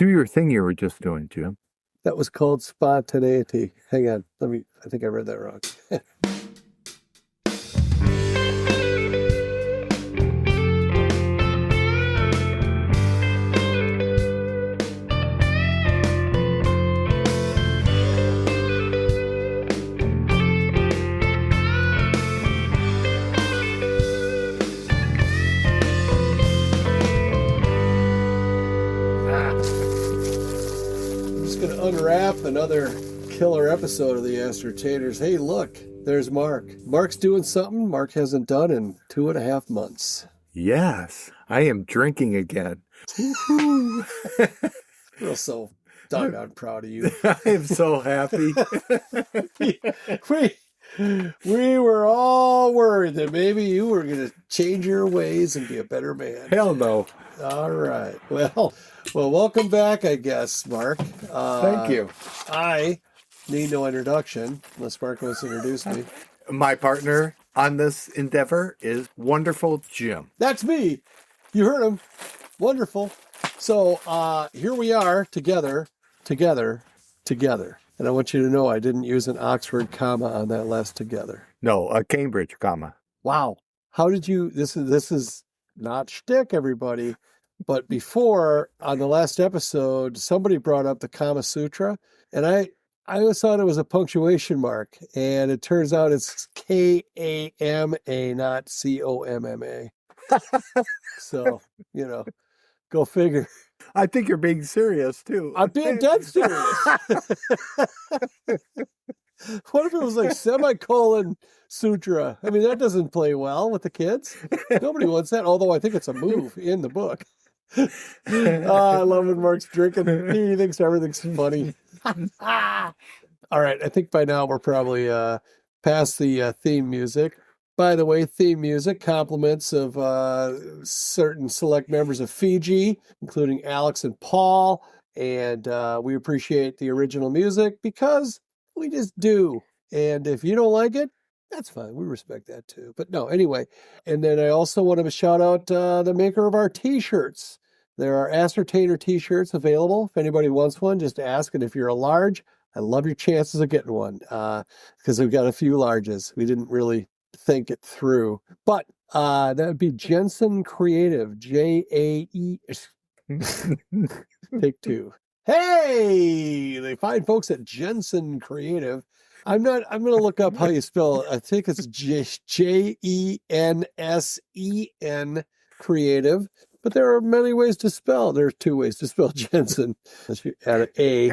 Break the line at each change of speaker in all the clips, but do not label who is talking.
Do your thing you were just doing, Jim.
That was called spontaneity. Hang on. I think I read that wrong. Unwrap another killer episode of TheAscertainers. Hey, look, there's Mark. Mark's doing something Mark hasn't done in 2.5 months.
Yes, I am drinking again.
I feel so doggone proud of you.
I am so happy.
we were all worried that maybe you were going to change your ways and be a better man.
Hell no.
All right. Well, welcome back, I guess, Mark.
Thank you.
I need no introduction unless Mark wants to introduce me.
My partner on this endeavor is wonderful Jim.
That's me. You heard him. Wonderful. So here we are together. And I want you to know I didn't use an Oxford comma on that last together.
No, a Cambridge comma.
Wow. How did you, this is not shtick, everybody. But before, on the last episode, somebody brought up the Kama Sutra, and I always thought it was a punctuation mark, and it turns out it's K-A-M-A, not C-O-M-M-A. So, go figure.
I think you're being serious, too.
I'm being dead serious. What if it was like semicolon Sutra? I mean, that doesn't play well with the kids. Nobody wants that, although I think it's a move in the book. I love when Mark's drinking. He thinks everything's funny. All right, I think by now we're probably past the theme music. By the way, theme music, compliments of certain select members of Fiji, including Alex and Paul. And we appreciate the original music because we just do. And if you don't like it, that's fine. We respect that too. But no, anyway. And then I also want to shout out the maker of our t-shirts. There are Ascertainer t-shirts available. If anybody wants one, just ask. And if you're a large, I love your chances of getting one because we've got a few larges. We didn't really think it through. But that would be Jenson Creative, J-A-E. Take two. Hey, they find folks at Jenson Creative. I'm going to look up how you spell it. I think it's Jensen Creative, but there are many ways to spell. There's 2 ways to spell Jensen. Unless you add an A,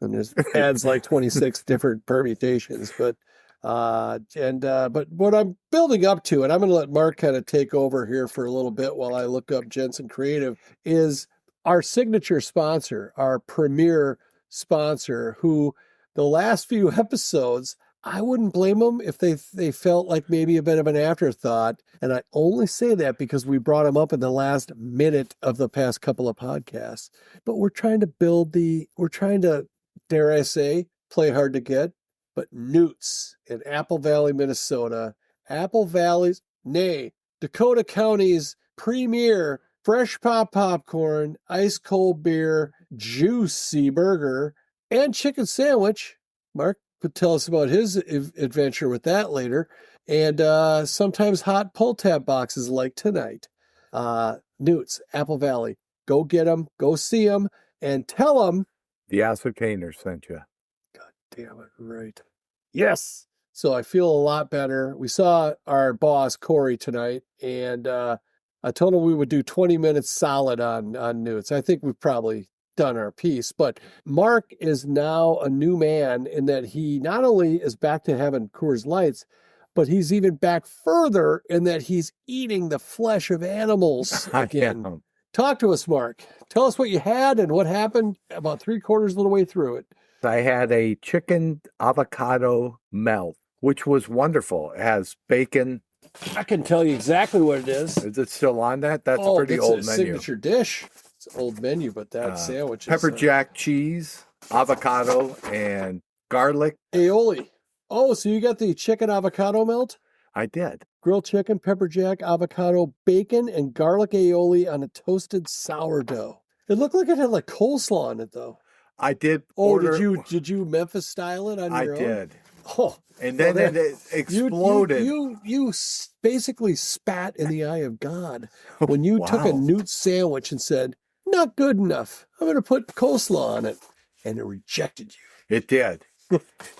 and there's adds like 26 different permutations. But what I'm building up to, and I'm going to let Mark kind of take over here for a little bit while I look up Jenson Creative, is our signature sponsor, our premier sponsor, who the last few episodes, I wouldn't blame them if they felt like maybe a bit of an afterthought. And I only say that because we brought them up in the last minute of the past couple of podcasts. But we're trying to, dare I say, play hard to get. But Newt's in Apple Valley, Minnesota, Dakota County's premier fresh pop popcorn, ice cold beer, juicy burger, and chicken sandwich. Mark could tell us about his adventure with that later. And sometimes hot pull tab boxes like tonight. Newt's, Apple Valley. Go get them. Go see them. And tell them
TheAscertainers sent you.
God damn it. Right. Yes. So I feel a lot better. We saw our boss, Corey, tonight. And I told him we would do 20 minutes solid on Newt's. I think we've probably done our piece, but Mark is now a new man in that he not only is back to having Coors Lights, but he's even back further in that he's eating the flesh of animals again. Talk to us, Mark. Tell us what you had and what happened about 3/4 of the way through it.
I had a chicken avocado melt, which was wonderful. It has bacon.
I can tell you exactly what it is.
Is it still on that? That's a pretty old menu.
Signature dish. It's an old menu, but that sandwich is...
Pepper jack cheese, avocado, and garlic.
Aioli. Oh, so you got the chicken avocado melt?
I did.
Grilled chicken, pepper jack, avocado, bacon, and garlic aioli on a toasted sourdough. It looked like it had like coleslaw in it, though.
I did.
Oh, did you Memphis style it on your own?
I did.
Oh,
and then it exploded.
You basically spat in the eye of God when you took a newt sandwich and said, "Not good enough. I'm going to put coleslaw on it," and it rejected you.
It did.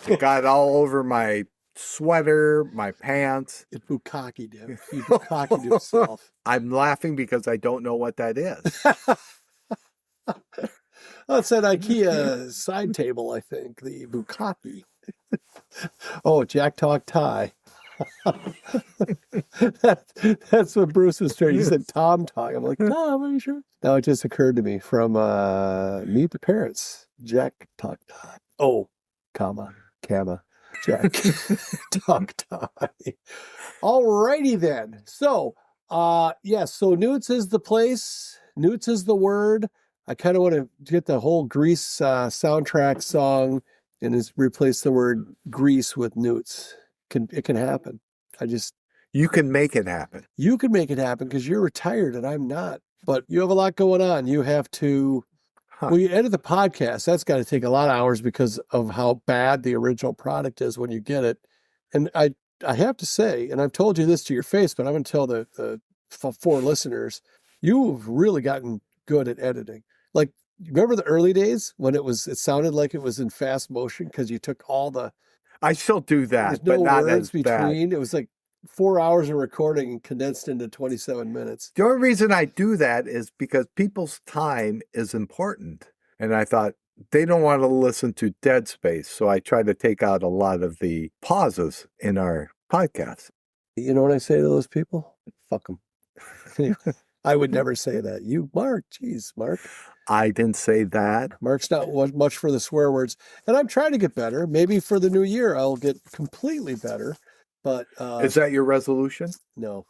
It got all over my sweater, my pants.
It bukkakied him. He bukkakied himself.
I'm laughing because I don't know what that is.
That's an IKEA side table, I think. The bukkake. Oh, Jack Talk Tie. That's what Bruce was trying. He said Tom Talk. I'm like, Tom, are you sure? Now it just occurred to me from Meet the Parents. Jack Talk Tie. Oh, comma, Jack Talk Tie. All righty then. So, so Newts is the place. Newts is the word. I kind of want to get the whole Grease soundtrack song and replace the word Grease with Newts. It can happen.
You can make it happen.
You can make it happen because you're retired and I'm not. But you have a lot going on. You have to. Well, you edit the podcast. That's got to take a lot of hours because of how bad the original product is when you get it. And I have to say, and I've told you this to your face, but I'm going to tell the 4 listeners, you've really gotten good at editing. Like, remember the early days when it sounded like it was in fast motion because you took all the.
I still do that,
there's
but
no
not
words
as
between.
bad.
It was like 4 hours of recording condensed into 27 minutes.
The only reason I do that is because people's time is important. And I thought they don't want to listen to dead space. So I try to take out a lot of the pauses in our podcast.
You know what I say to those people? Fuck them. I would never say that. You, Mark. Jeez, Mark.
I didn't say that.
Mark's not much for the swear words. And I'm trying to get better. Maybe for the new year, I'll get completely better. But
is that your resolution?
No.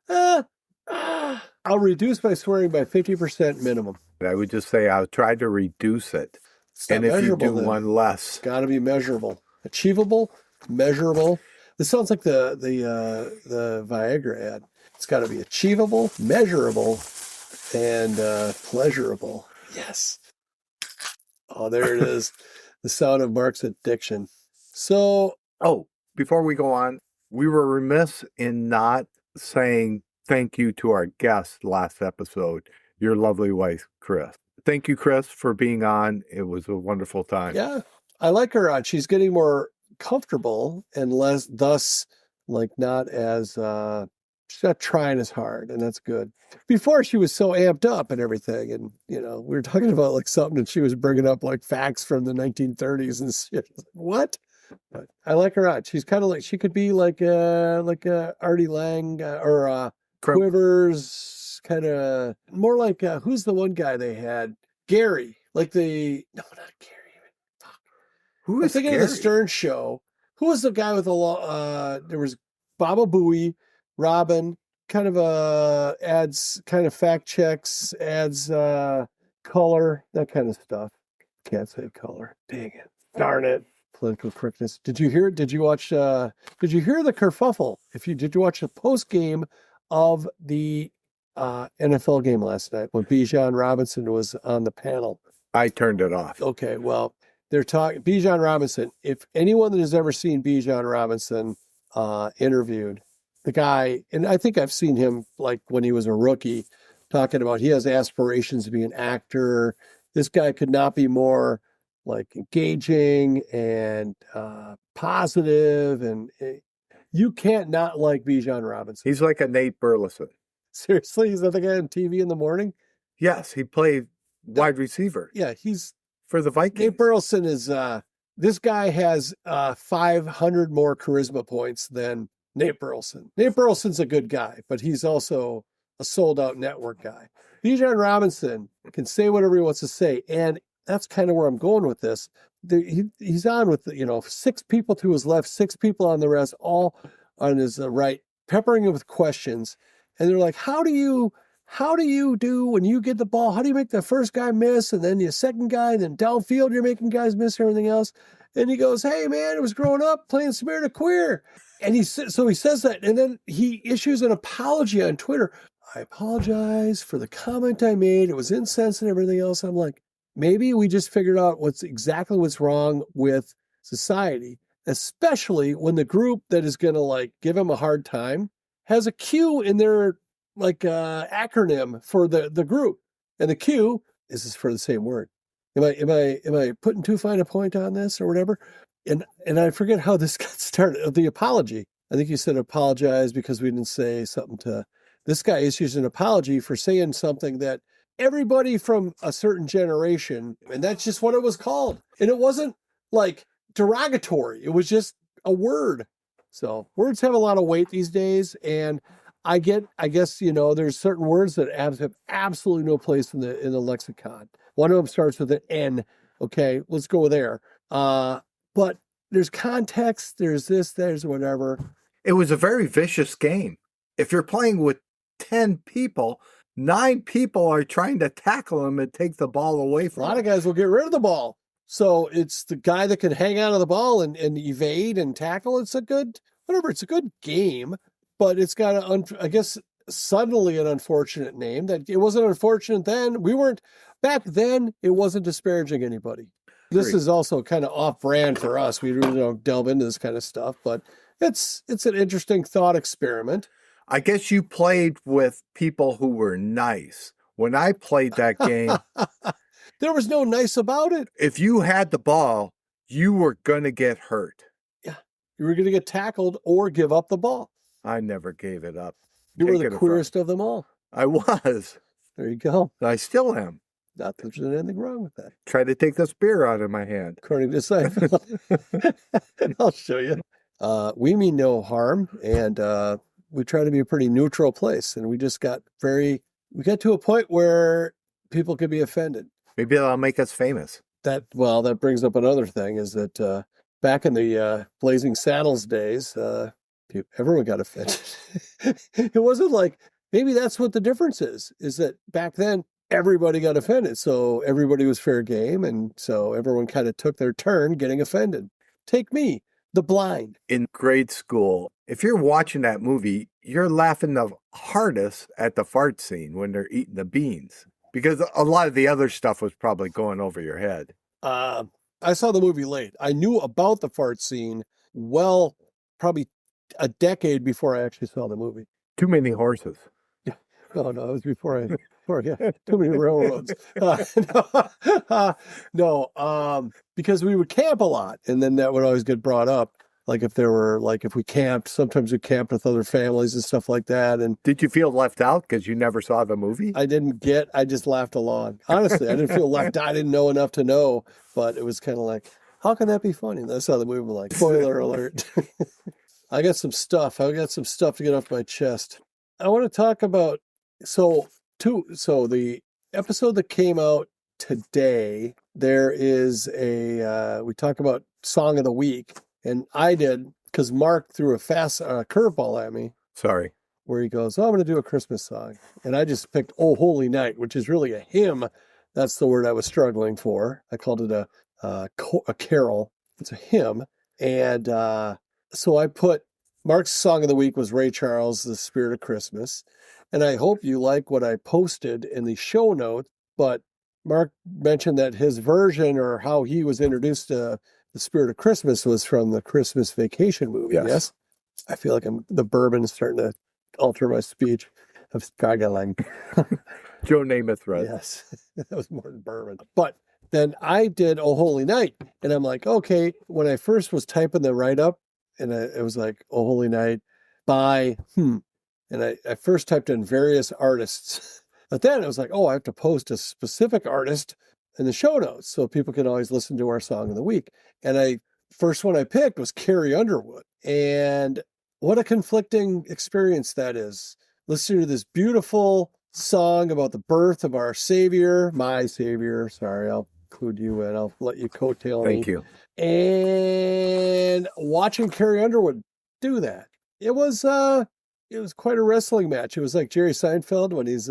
I'll reduce my swearing by 50% minimum.
I would just say I'll try to reduce it. And if you do one less.
Got to be measurable. Achievable, measurable. This sounds like the Viagra ad. It's got to be achievable, measurable, and pleasurable. Yes. Oh, there it is. The sound of Mark's addiction. So...
Oh, before we go on, we were remiss in not saying thank you to our guest last episode, your lovely wife, Chris. Thank you, Chris, for being on. It was a wonderful time.
Yeah, I like her on. She's getting more comfortable and thus not as, she's not trying as hard, and that's good. Before, she was so amped up and everything, and, we were talking about like something, and she was bringing up like facts from the 1930s and shit. What? But I like her on. She's kind of like, she could be like a Artie Lang or Quivers, kind of more like, who's the one guy they had? Gary. No, not Gary. Fuck.
Who is
thinking
Gary?
Of the Stern Show. Who was the guy with there was Baba Booey, Robin, kind of adds, kind of fact checks, adds color, that kind of stuff. Can't say color. Dang it. Darn it. Political correctness. Did you hear it? Did you watch the kerfuffle? Did you watch the post game of the NFL game last night when Bijan Robinson was on the panel?
I turned it off.
Okay, well, they're talking Bijan Robinson. If anyone that has ever seen Bijan Robinson interviewed, the guy, and I think I've seen him like when he was a rookie, talking about he has aspirations to be an actor. This guy could not be more like engaging and positive, and you can't not like Bijan Robinson.
He's like a Nate Burleson.
Seriously, he's not the guy on TV in the morning?
Yes, he played wide receiver.
Yeah, he's
for the Vikings.
Nate Burleson is this guy has 500 more charisma points than Nate Burleson. Nate Burleson's a good guy, but he's also a sold out network guy. Bijan Robinson can say whatever he wants to say, and that's kind of where I'm going with this. He's on with, 6 people to his left, 6 people on the rest, all on his right, peppering him with questions. And they're like, how do you do when you get the ball? How do you make the first guy miss? And then the second guy, and then downfield, you're making guys miss and everything else. And he goes, hey, man, it was growing up playing Smear to Queer. And he says that. And then he issues an apology on Twitter. I apologize for the comment I made. It was insensitive and everything else. I'm like, maybe we just figured out what's wrong with society, especially when the group that is going to like give him a hard time has a Q in their like acronym for the group. And the Q is for the same word. Am I putting too fine a point on this or whatever? And I forget how this got started. The apology. I think you said apologize because we didn't say something to this guy issues an apology for saying something that everybody from a certain generation, and that's just what it was called. And it wasn't like derogatory. It was just a word. So words have a lot of weight these days. And I guess, there's certain words that have absolutely no place in the lexicon. One of them starts with an N. Okay, let's go there. But there's context, there's this, there's whatever.
It was a very vicious game. If you're playing with 10 people, 9 people are trying to tackle him and take the ball away from him.
A lot of guys will get rid of the ball. So it's the guy that can hang on to the ball and evade and tackle. It's a good game, but it's got I guess suddenly an unfortunate name. That it wasn't unfortunate then. Back then, it wasn't disparaging anybody. This is also kind of off-brand for us. We really don't delve into this kind of stuff, but it's an interesting thought experiment.
I guess you played with people who were nice. When I played that game,
there was no nice about it.
If you had the ball, you were going to get hurt.
Yeah, you were going to get tackled or give up the ball.
I never gave it up.
You were the queerest of them all.
I was.
There you go.
I still am.
Not that there's anything wrong with that.
Try to take the spear out of my hand.
According to Seinfeld. I'll show you. We mean no harm, and we try to be a pretty neutral place. And we just got to a point where people could be offended.
Maybe that'll make us famous.
That brings up another thing is that back in the Blazing Saddles days, everyone got offended. It wasn't like, maybe that's what the difference is that back then, everybody got offended. So everybody was fair game. And so everyone kind of took their turn getting offended. Take me, the blind.
In grade school, if you're watching that movie, you're laughing the hardest at the fart scene when they're eating the beans. Because a lot of the other stuff was probably going over your head.
I saw the movie late. I knew about the fart scene probably a decade before I actually saw the movie.
Too many horses.
No, it was before too many railroads. Because we would camp a lot, and then that would always get brought up. Like if we camped, sometimes we camped with other families and stuff like that. And
did you feel left out because you never saw the movie?
I just laughed along. Honestly, I didn't feel left out. I didn't know enough to know, but it was kind of like, how can that be funny? And I saw the movie, like, spoiler alert. I got some stuff to get off my chest. I want to talk about, so the episode that came out today, there is we talk about Song of the Week, and I did, because Mark threw a fast curveball at me.
Sorry.
Where he goes, I'm going to do a Christmas song. And I just picked Oh Holy Night, which is really a hymn. That's the word I was struggling for. I called it a carol. It's a hymn. And so I put Mark's Song of the Week was Ray Charles, The Spirit of Christmas. And I hope you like what I posted in the show notes. But Mark mentioned that his version, or how he was introduced to The Spirit of Christmas, was from the Christmas Vacation movie. Yes? I feel like the bourbon is starting to alter my speech. I'm struggling.
Joe Namath, right?
Yes, that was more than bourbon. But then I did Oh Holy Night, and I'm like, okay. When I first was typing the write-up, and it was like Oh Holy Night by and I first typed in various artists, but then it was like, oh, I have to post a specific artist in the show notes so people can always listen to our Song of the Week. And first one I picked was Carrie Underwood, and what a conflicting experience that is. Listening to this beautiful song about the birth of our Savior, my Savior. Sorry, I'll include you in. I'll let you coattail me.
Thank you.
And watching Carrie Underwood do that, it was quite a wrestling match. It was like Jerry Seinfeld when he's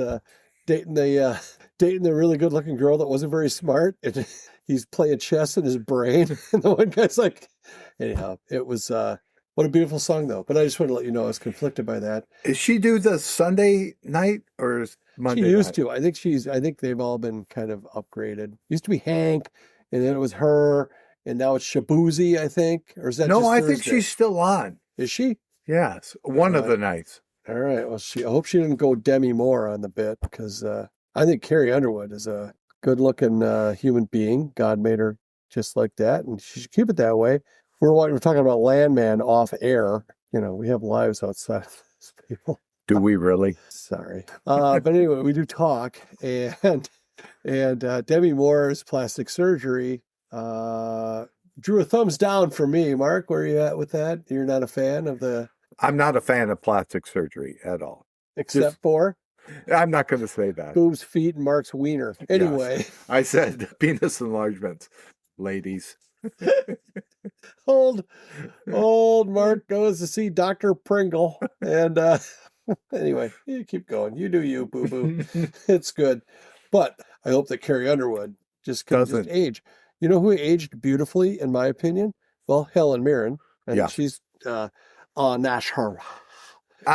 dating the really good looking girl that wasn't very smart, and he's playing chess in his brain. And the one guy's like, anyhow, it was What a beautiful song, though. But I just want to let you know I was conflicted by that.
Is she do the Sunday night or Monday
She used
night?
to. I think they've all been kind of upgraded. Used to be Hank, and then it was her, and now it's Shabuzi, I think. Or is that
No,
just
I
Thursday?
think she's still on.
Is she?
Yes, one of the nights.
All right. Well, I hope she didn't go Demi Moore on the bit, because I think Carrie Underwood is a good-looking human being. God made her just like that, and she should keep it that way. We're talking about Landman off air. We have lives outside of this, people.
Do we really?
Sorry. But anyway, we do talk, and Demi Moore's plastic surgery drew a thumbs down for me. Mark, where are you at with that? You're not a fan of the...
I'm not a fan of plastic surgery at all.
Except for?
I'm not going to say that.
Boobs, feet, and Mark's wiener. Anyway.
Yes. I said penis enlargements, ladies.
Old Mark goes to see Dr. Pringle. And anyway, you keep going. You do you, boo-boo. It's good. But I hope that Carrie Underwood just can just age. You know who aged beautifully, in my opinion? Well, Helen Mirren. And she's natural.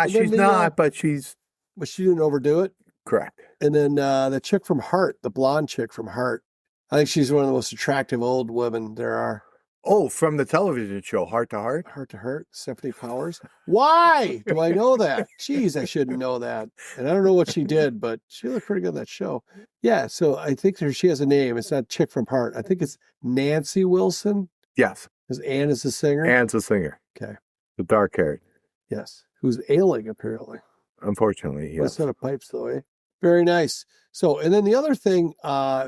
She's not, but she's...
But she didn't overdo it?
Correct.
And then the chick from Heart, the blonde chick from Heart, I think she's one of the most attractive old women there are.
Oh, from the television show, Heart to Heart?
Heart to Heart, Stephanie Powers. Why do I know that? Jeez, I shouldn't know that. And I don't know what she did, but she looked pretty good in that show. Yeah, so I think she has a name. It's not chick from Heart. I think it's Nancy Wilson.
Yes.
Because Ann is the singer?
Ann's the singer.
Okay.
The dark-haired.
Yes. Who's ailing, apparently.
Unfortunately, yes.
What set of pipes, though, eh? Very nice. So, and then the other thing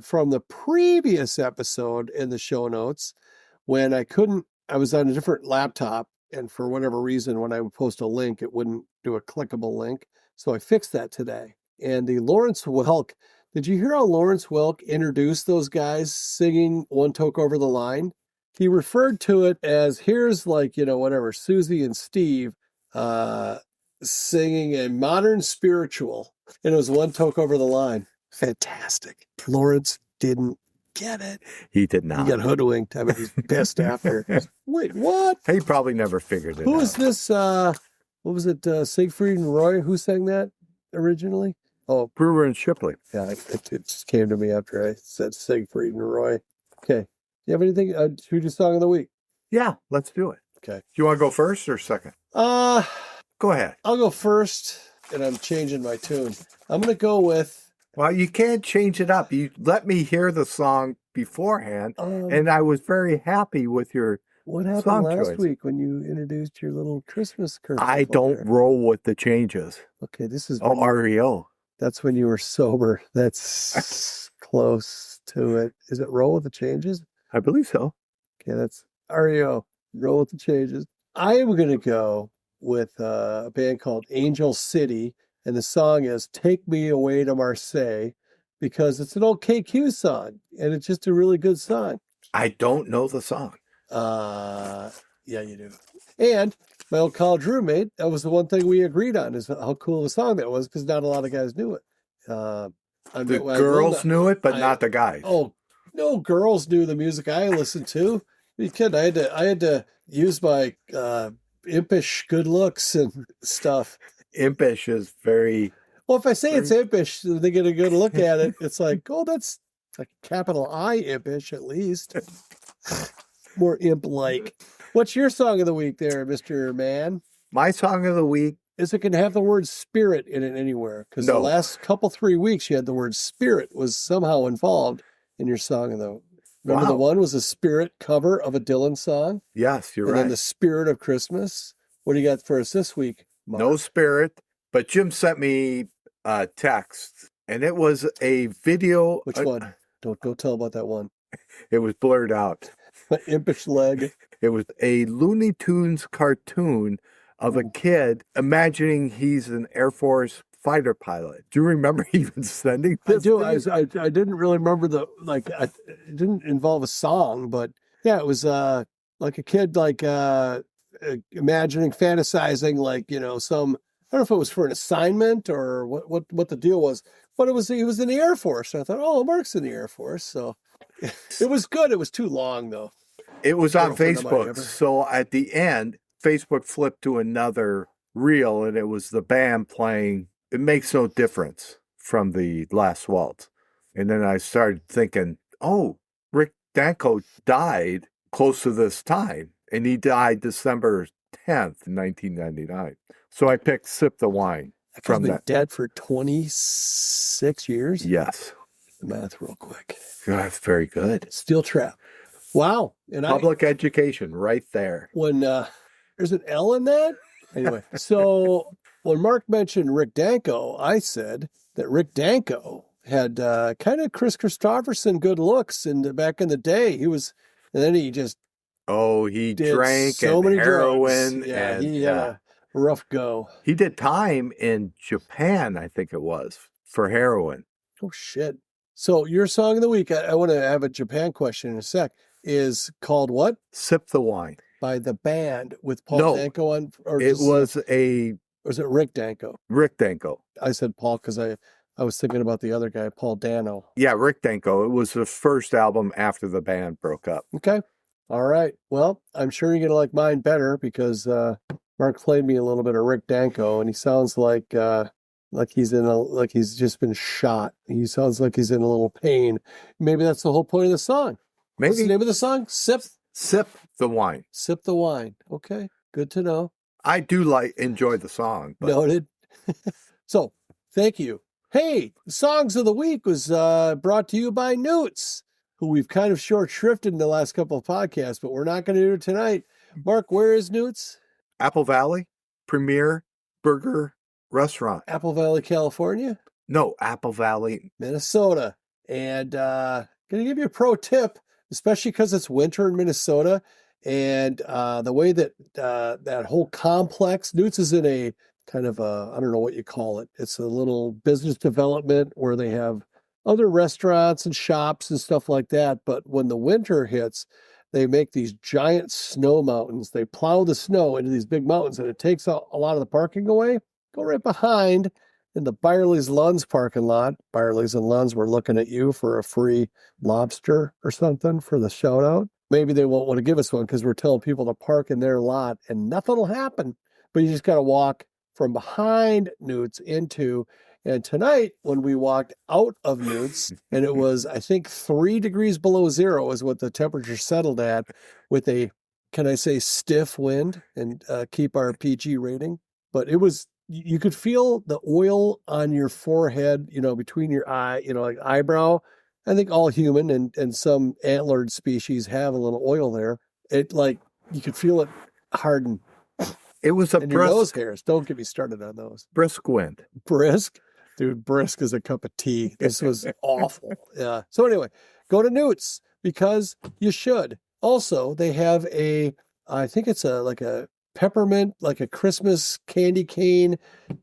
from the previous episode in the show notes, when I was on a different laptop, and for whatever reason, when I would post a link, it wouldn't do a clickable link. So I fixed that today. And the Lawrence Welk, did you hear how Lawrence Welk introduced those guys singing One Toke Over the Line? He referred to it as, here's Susie and Steve singing a modern spiritual, and it was One Toke Over the Line. Fantastic. Lawrence didn't get it.
He did not.
He got hoodwinked. I mean, he's pissed after. Wait, what?
He probably never figured it out.
Who is this? What was it? Siegfried and Roy? Who sang that originally? Oh,
Brewer and Shipley.
Yeah, it just came to me after I said Siegfried and Roy. Okay. You have anything? Should we do Song of the Week?
Yeah, let's do it.
Okay.
Do you want to go first or second? Go ahead.
I'll go first, and I'm changing my tune. I'm going to go with...
Well, you can't change it up. You let me hear the song beforehand, and I was very happy with your
What happened
song
last
choice.
week when you introduced your little Christmas curse?
I don't roll with the changes.
Okay, this is...
REO.
That's when you were sober. That's close to it. Is it roll with the changes?
I believe so.
Okay, that's REO. Roll with the changes. I am going to go with a band called Angel City, and the song is Take Me Away to Marseille, because it's an old KQ song, and it's just a really good song.
I don't know the song.
Yeah, you do. And my old college roommate, that was the one thing we agreed on, is how cool the song that was, because not a lot of guys knew it.
The girls knew it, but not the guys.
Oh, no girls knew the music I listened to. You kidding? I had to use my impish good looks and stuff.
Impish is very...
Well, if I say it's impish, they get a good look at it. It's like, oh, that's like capital I impish, at least. More imp-like. What's your song of the week there, Mr. Man?
My song of the week...
Is it going to have the word spirit in it anywhere? Because the last 3 weeks, you had the word spirit was somehow involved in your song of the... Remember the one was a Spirit cover of a Dylan song?
Yes, you're
right.
right.
And then the Spirit of Christmas. What do you got for us this week, Mark?
No Spirit, but Jim sent me a text, and it was a video.
Which one? Don't tell about that one.
It was blurred out.
My impish leg.
It was a Looney Tunes cartoon of a kid imagining he's an Air Force fighter pilot. Do you remember even sending this?
I do. I didn't really remember it didn't involve a song, but yeah, it was like a kid imagining, fantasizing, some, I don't know if it was for an assignment or what the deal was, but he was in the Air Force. And I thought, oh, Mark's in the Air Force. So it was good. It was too long though.
It was on Facebook. So at the end, Facebook flipped to another reel, and it was the band playing It Makes No Difference from the Last Waltz. And then I started thinking, oh, Rick Danko died close to this time, and he died December 10th, 1999. So I picked Sip the Wine from
been
that.
Dead for 26 years?
Yes.
Math real quick.
That's very good.
Steel Trap. Wow. And
Public education right there.
When there's an L in that? Anyway, so when Mark mentioned Rick Danko, I said that Rick Danko had kind of Chris Christopherson good looks back in the day. He was, and then he just
he drank
so
and
many
heroin.
drugs. Yeah,
and,
he had a rough go.
He did time in Japan, I think it was, for heroin.
Oh, shit. So your song of the week, I want to have a Japan question in a sec, is called what?
Sip the Wine.
By the band with Paul Danko on? Or
it was
or is it Rick Danko?
Rick Danko.
I said Paul because I was thinking about the other guy, Paul Dano.
Yeah, Rick Danko. It was the first album after the band broke up.
Okay. All right. Well, I'm sure you're going to like mine better because Mark played me a little bit of Rick Danko, and he sounds like he's just been shot. He sounds like he's in a little pain. Maybe that's the whole point of the song.
Maybe.
What's the name of the song? Sip
the Wine.
Sip the Wine. Okay. Good to know.
I do enjoy the song. But...
Noted. So, thank you. Hey, Songs of the Week was brought to you by Newts, who we've kind of short shrifted in the last couple of podcasts, but we're not going to do it tonight. Mark, where is Newts?
Apple Valley Premier Burger Restaurant.
Apple Valley, California?
No, Apple Valley,
Minnesota. And going to give you a pro tip, especially because it's winter in Minnesota, and the way that that whole complex, Newts is in a kind of I don't know what you call it. It's a little business development where they have other restaurants and shops and stuff like that. But when the winter hits, they make these giant snow mountains. They plow the snow into these big mountains, and it takes a lot of the parking away. Go right behind in the Byerly's Lunds parking lot. Byerly's and Lunds, we're looking at you for a free lobster or something for the shout out. Maybe they won't want to give us one because we're telling people to park in their lot and nothing will happen. But you just got to walk from behind Newts into. And tonight, when we walked out of Newts, and it was, I think, 3 degrees below zero is what the temperature settled at, with a, can I say, stiff wind and keep our PG rating. But it was, you could feel the oil on your forehead, between your eye, like eyebrow. I think all human and some antlered species have a little oil there. It you could feel it harden.
It was a
and your nose hairs. Don't get me started on those.
Brisk wind.
Brisk? Dude, brisk is a cup of tea. This was awful. Yeah. So anyway, go to Newts because you should. Also, they have I think it's like a peppermint, like a Christmas candy cane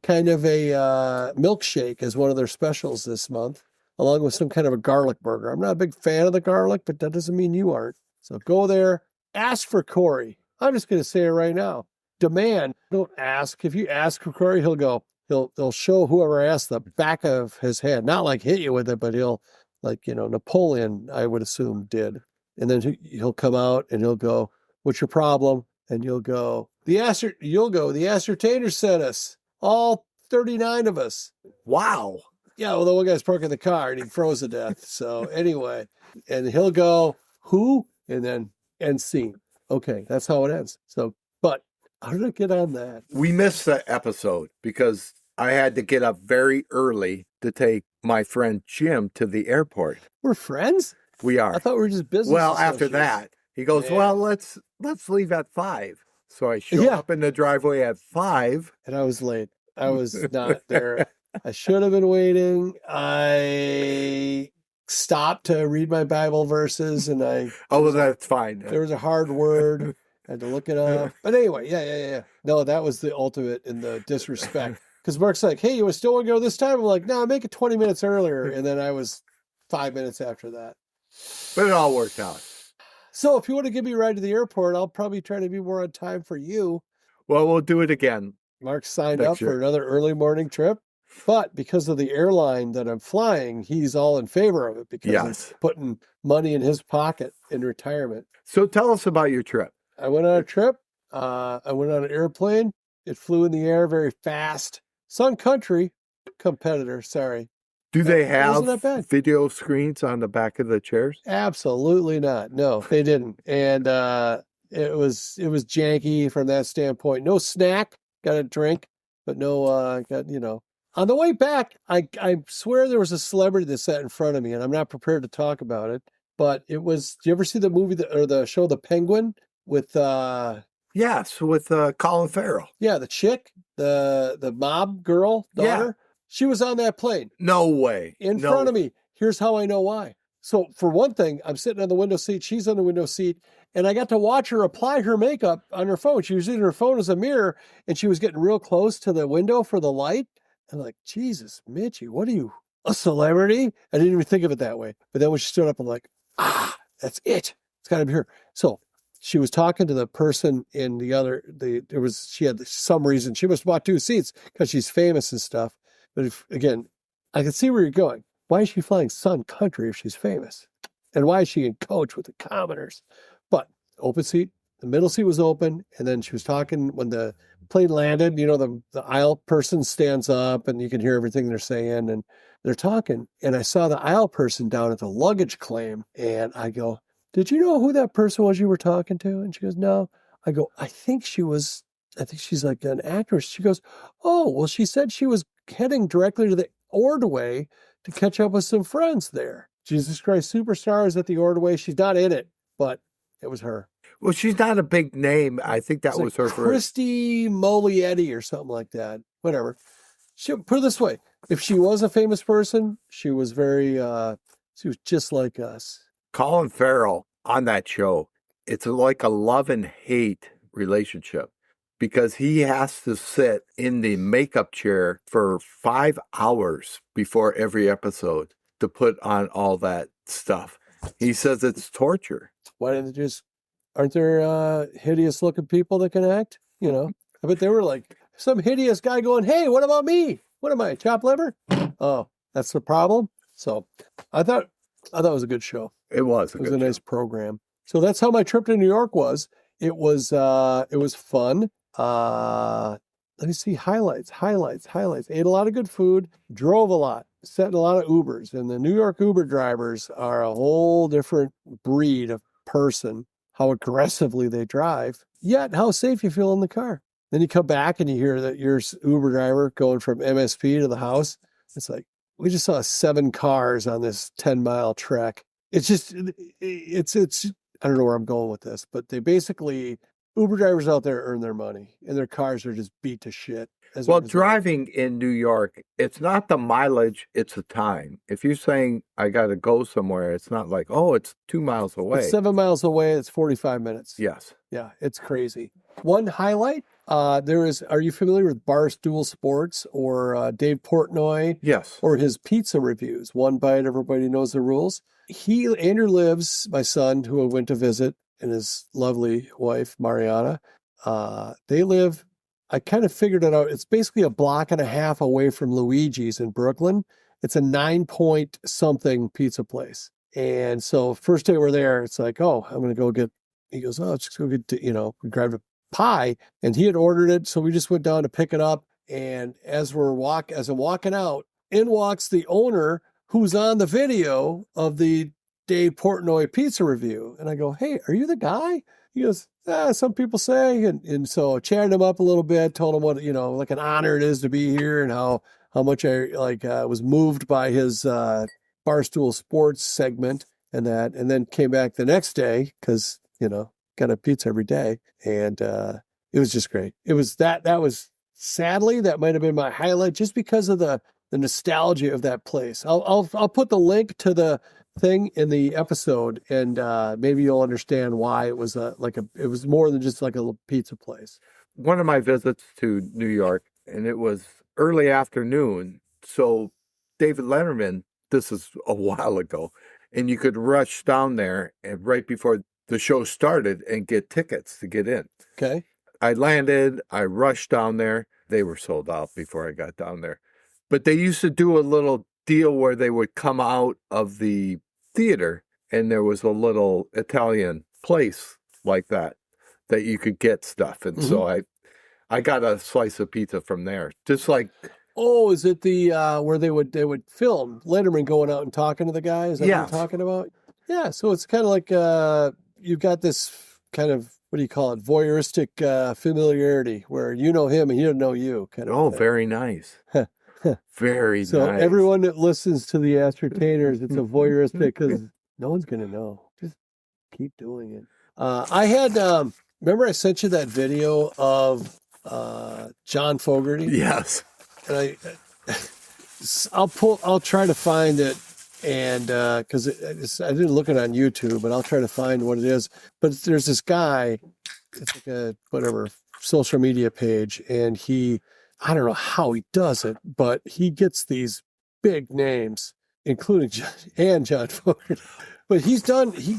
kind of a milkshake as one of their specials this month, along with some kind of a garlic burger. I'm not a big fan of the garlic, but that doesn't mean you aren't. So go there, ask for Corey. I'm just going to say it right now. Demand, don't ask. If you ask for Corey, he'll go. They'll show whoever asked the back of his head, not like hit you with it, but he'll Napoleon, I would assume, did. And then he'll come out and he'll go, "What's your problem?" And you'll go, the Ascertainers sent us, all 39 of us.
Wow.
Yeah, well, the one guy's parking the car and he froze to death. So anyway, and he'll go, "Who?" And then end scene. Okay, that's how it ends. So, but how did I get on that?
We missed that episode because I had to get up very early to take my friend Jim to the airport.
We're friends?
We are.
I thought we were just business
Well,
associates.
after that, he goes, "Well, let's leave at 5." So I show up in the driveway at 5.
And I was late. I was not there. I should have been waiting. I stopped to read my Bible verses and
that's fine.
There was a hard word. I had to look it up. But anyway, yeah. No, that was the ultimate in the disrespect. Because Mark's like, "Hey, you still want to go this time?" I'm like, "No, make it 20 minutes earlier." And then I was 5 minutes after that.
But it all worked out.
So if you want to give me a ride to the airport, I'll probably try to be more on time for you.
Well, we'll do it again.
Mark signed up for another early morning trip. But because of the airline that I'm flying, he's all in favor of it because it's putting money in his pocket in retirement.
So tell us about your trip.
I went on a trip. I went on an airplane. It flew in the air very fast. Sun Country competitor, sorry.
Do they
It wasn't
have
that bad.
video screens on the back of the chairs?
Absolutely not. No, they didn't. And it was janky from that standpoint. No snack, got a drink, but no got, you know. On the way back, I swear there was a celebrity that sat in front of me, and I'm not prepared to talk about it. But it was. Do you ever see the movie or the show The Penguin with
Yes, with Colin Farrell.
yeah, the chick, the mob girl daughter?
Yeah.
She was on that plane.
No way.
In front of me. Here's how I know why. So for one thing, I'm sitting on the window seat. She's on the window seat. And I got to watch her apply her makeup on her phone. She was using her phone as a mirror. And she was getting real close to the window for the light. I'm like, Jesus, Mitchie, what are you, a celebrity? I didn't even think of it that way. But then when she stood up, I'm like, that's it. It's got to be her. So she was talking to the person in the other, she had some reason. She must have bought 2 seats because she's famous and stuff. But again, I can see where you're going. Why is she flying Sun Country if she's famous? And why is she in coach with the commoners? But open seat, the middle seat was open. And then she was talking when the plane landed, you know, the aisle person stands up and you can hear everything they're saying. And they're talking. And I saw the aisle person down at the luggage claim. And I go, did you know who that person was you were talking to? And she goes, no. I go, I think she's like an actress. She goes, oh, well, she said she was heading directly to the Ordway to catch up with some friends there. Jesus Christ Superstar is at the Ordway. She's not in it, but it was her.
Well, she's not a big name. I think that was her
Christy Molietti or something like that. Whatever. Put it this way. If she was a famous person, she was she was just like us.
Colin Farrell on that show, it's like a love and hate relationship because he has to sit in the makeup chair for 5 hours before every episode to put on all that stuff. He says it's torture.
Why didn't they aren't there hideous looking people that can act? You know, I bet they were like some hideous guy going, hey, what about me? What am I, chopped liver? Oh, that's the problem. So I thought it was a good show.
It was
a nice program. So that's how my trip to New York was. It was fun. Let me see highlights. Ate a lot of good food, drove a lot, sat in a lot of Ubers. And the New York Uber drivers are a whole different breed of person, how aggressively they drive, yet how safe you feel in the car. Then you come back and you hear that your Uber driver going from MSP to the house. It's like, we just saw 7 cars on this 10-mile trek. It's just, I don't know where I'm going with this, but they basically, Uber drivers out there earn their money and their cars are just beat to shit.
Well, driving in New York, it's not the mileage, it's the time. If you're saying I got to go somewhere, it's not like, oh, it's 2 miles away.
It's 7 miles away. It's 45 minutes.
Yes.
Yeah, it's crazy. One highlight, are you familiar with Barstool Sports or Dave Portnoy?
Yes.
Or his pizza reviews? One bite, everybody knows the rules. Andrew lives, my son, who I went to visit, and his lovely wife, Mariana. They live, I kind of figured it out. It's basically a block and a half away from Luigi's in Brooklyn. It's a 9-point something pizza place. And so first day we're there, it's like, oh, I'm going to go get, he goes, oh, let's just go get, we grabbed a pie, and he had ordered it. So we just went down to pick it up. And as I'm walking out, in walks the owner who's on the video of the Dave Portnoy pizza review. And I go, hey, are you the guy? He goes, some people say. And so chatted him up a little bit, told him what, like an honor it is to be here and how much I was moved by his Barstool Sports segment and that, and then came back the next day because, got a pizza every day. And it was just great. It was that was sadly, that might have been my highlight just because of the nostalgia of that place. I'll put the link to the thing in the episode, and maybe you'll understand why it was it was more than just like a little pizza place.
One of my visits to New York, and it was early afternoon. So David Letterman, this is a while ago, and you could rush down there and right before the show started and get tickets to get in.
Okay.
I landed, I rushed down there. They were sold out before I got down there. But they used to do a little deal where they would come out of the theater and there was a little Italian place like that. that you could get stuff. And so I got a slice of pizza from there. Just like,
Oh, is it the where they would film Letterman going out and talking to the guy? Is that what
Yes.
you're talking about? Yeah, so it's kind of like you've got this kind of, what do you call it, voyeuristic familiarity where you know him and he doesn't know you. Kind of.
oh, very nice. Very nice.
So everyone that listens to the Ascertainers, it's a voyeuristic because no one's going to know. Just keep doing it. I had, remember I sent you that video of John Fogarty?
Yes.
And I'll try to find it, and because I didn't look it on YouTube, but I'll try to find what it is. But there's this guy, it's like a whatever social media page, and I don't know how he does it, but he gets these big names, including John Fogarty. But he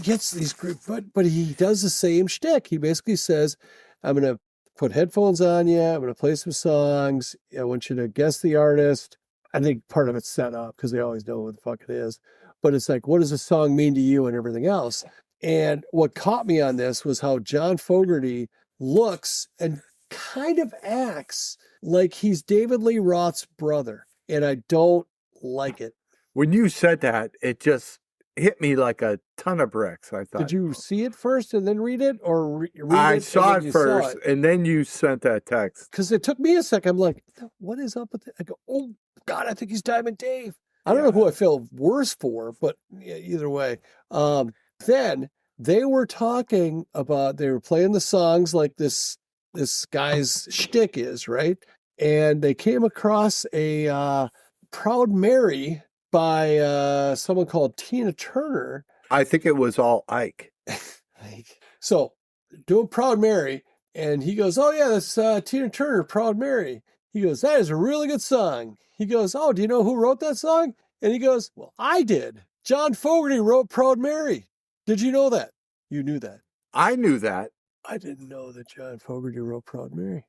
gets these group, but he does the same shtick. He basically says, I'm going to put headphones on you. I'm going to play some songs. I want you to guess the artist. I think part of it's set up because they always know what the fuck it is. But it's like, what does a song mean to you and everything else? And what caught me on this was how John Fogarty looks and kind of acts like he's David Lee Roth's brother. And I don't like it.
When you said that, it just hit me like a ton of bricks. I thought.
Did you see it first and then read it, or read it?
I saw it first, and then you sent that text.
Because it took me a second. I'm like, what is up with it? I go, oh God, I think he's Diamond Dave. I don't know who I feel worse for, but either way. Then they were talking about, they were playing the songs like this guy's shtick is, right? And they came across a Proud Mary by someone called Tina Turner.
I think it was all Ike.
So doing Proud Mary, and he goes, oh yeah, that's Tina Turner, Proud Mary. He goes, that is a really good song. He goes, oh, do you know who wrote that song? And he goes, well, I did. John Fogerty wrote Proud Mary. Did you know that? You knew that.
I knew that.
I didn't know that John Fogerty wrote Proud Mary.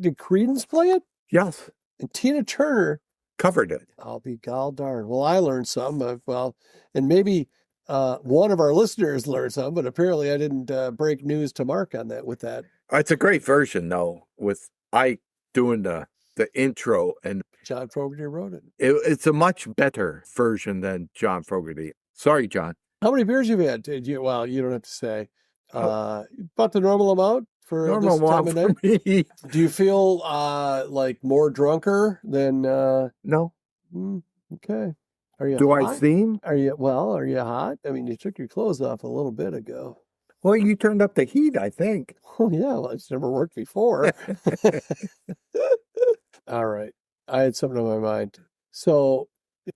Did Creedence play it?
Yes.
And Tina Turner
covered it.
I'll be gall darn. Well, I learned some. And maybe one of our listeners learned some, but apparently I didn't break news to Mark on that with that.
It's a great version, though, with Ike doing the intro, and
John Fogerty wrote it.
It's a much better version than John Fogerty. Sorry, John.
How many beers you've had? Well, you don't have to say. About the normal amount for
normal
this time of night.
Me.
Do you feel like more drunker than?
No.
Okay. Are you?
Do
hot?
I seem?
Are you hot? I mean, you took your clothes off a little bit ago.
Well, you turned up the heat, I think.
Oh yeah, well, it's never worked before. All right, I had something on my mind. So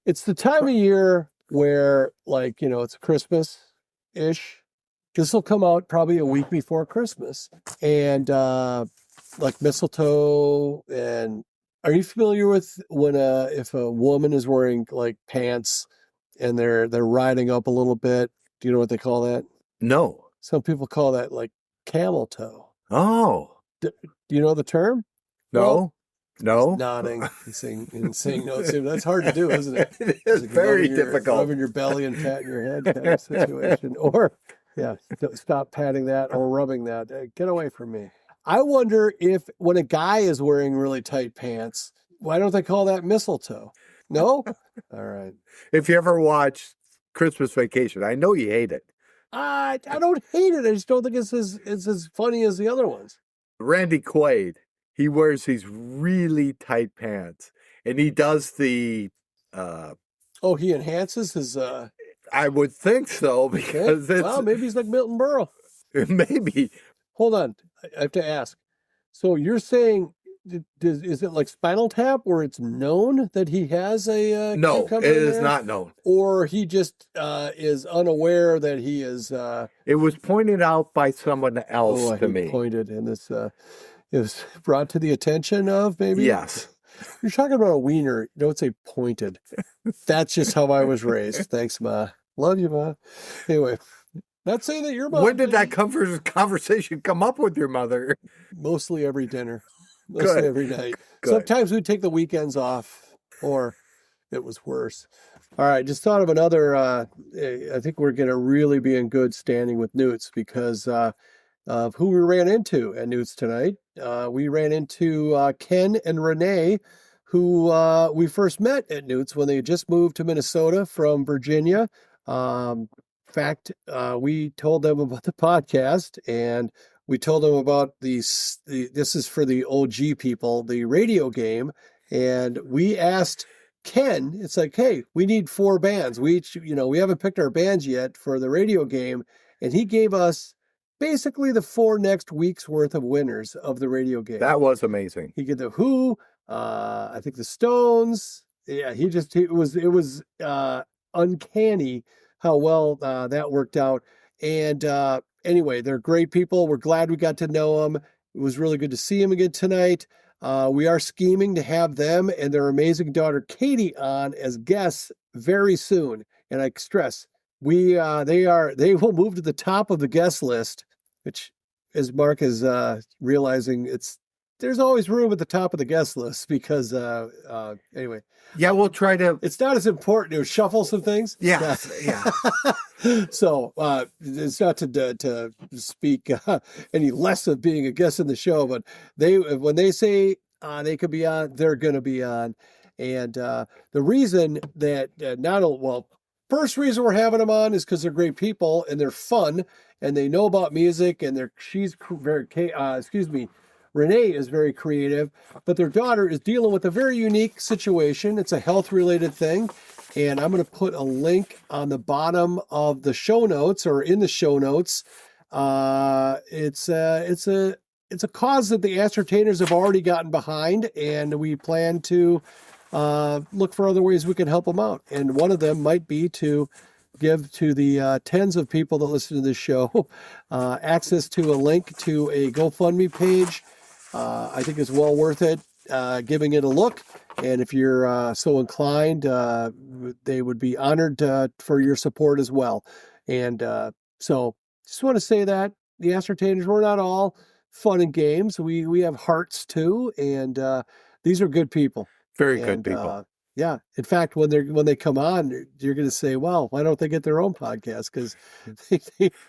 it's the time of year where, like, it's Christmas-ish. This will come out probably a week before Christmas. And like Mistletoe. And are you familiar with when if a woman is wearing like pants and they're riding up a little bit? Do you know what they call that?
No.
Some people call that like camel toe.
Oh.
Do you know the term?
No.
Well,
no.
Nodding and saying no. See, that's hard to do, isn't it?
It is
like
very difficult.
Rubbing your belly and patting your head kind of situation. Or, stop patting that or rubbing that. Get away from me. I wonder if when a guy is wearing really tight pants, why don't they call that mistletoe? No? All right.
If you ever watch Christmas Vacation, I know you hate it.
I don't hate it. I just don't think it's as funny as the other ones.
Randy Quaid, he wears these really tight pants, and he does the.
He enhances his.
I would think so, because it's.
Well, maybe he's like Milton Berle.
Maybe.
Hold on, I have to ask. So you're saying, is it like Spinal Tap, where it's known that he has a?
No, it is not known.
Or he just is unaware that he is.
It was pointed out by someone else to me.
Pointed, and this is brought to the attention of maybe.
Yes.
You're talking about a wiener. Don't say pointed. That's just how I was raised. Thanks, Ma. Love you, Ma. Anyway, not saying that your mom.
When did that conversation come up with your mother?
Mostly every dinner. Mostly every night.
Good.
Sometimes we'd take the weekends off, or it was worse. All right, just thought of another. I think we're going to really be in good standing with Newts because of who we ran into at Newt's tonight. We ran into Ken and Renee, who we first met at Newt's when they had just moved to Minnesota from Virginia. In fact, we told them about the podcast, and we told them about this is for the OG people, the radio game. And we asked Ken, it's like, hey, we need 4 bands. We each, we haven't picked our bands yet for the radio game. And he gave us basically the 4 next weeks worth of winners of the radio game.
That was amazing.
He did the Who, I think the Stones. Yeah, it was uncanny how well that worked out. And anyway, they're great people. We're glad we got to know them. It was really good to see them again tonight. We are scheming to have them and their amazing daughter Katie on as guests very soon. And I stress, they will move to the top of the guest list, which, as Mark is realizing, there's always room at the top of the guest list because anyway.
Yeah, we'll try to.
It's not as important to shuffle some things.
Yeah.
So it's not to speak any less of being a guest in the show, but when they say they could be on, they're going to be on. And the reason that first reason we're having them on is because they're great people and they're fun and they know about music and Renee is very creative, but their daughter is dealing with a very unique situation. It's a health-related thing, and I'm going to put a link on the bottom of the show notes or in the show notes. It's a cause that the Ascertainers have already gotten behind, and we plan to look for other ways we can help them out. And one of them might be to give to the tens of people that listen to this show access to a link to a GoFundMe page. I think it's well worth it, giving it a look. And if you're so inclined, they would be honored for your support as well. And so just want to say that the Ascertainers, we're not all fun and games. We have hearts too. And these are good people.
Very good people.
Yeah. In fact, when they come on, you're going to say, well, why don't they get their own podcast? Because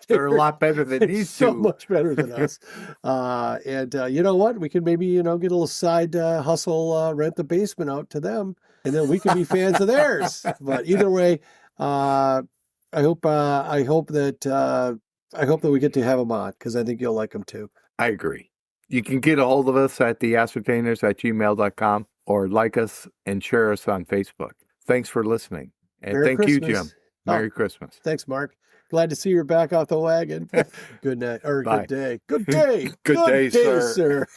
they're a lot better than these
so
two.
much better than us. And you know what? We can maybe, get a little side hustle, rent the basement out to them, and then we can be fans of theirs. But either way, I hope that we get to have them on because I think you'll like them too.
I agree. You can get a hold of us at TheAscertainers@gmail.com. or like us and share us on Facebook. Thanks for listening. And
Merry
thank
Christmas.
you, Jim. Merry Christmas.
Thanks, Mark. Glad to see you're back off the wagon. Good night, or
Bye.
good day. Good day.
Good day,
sir.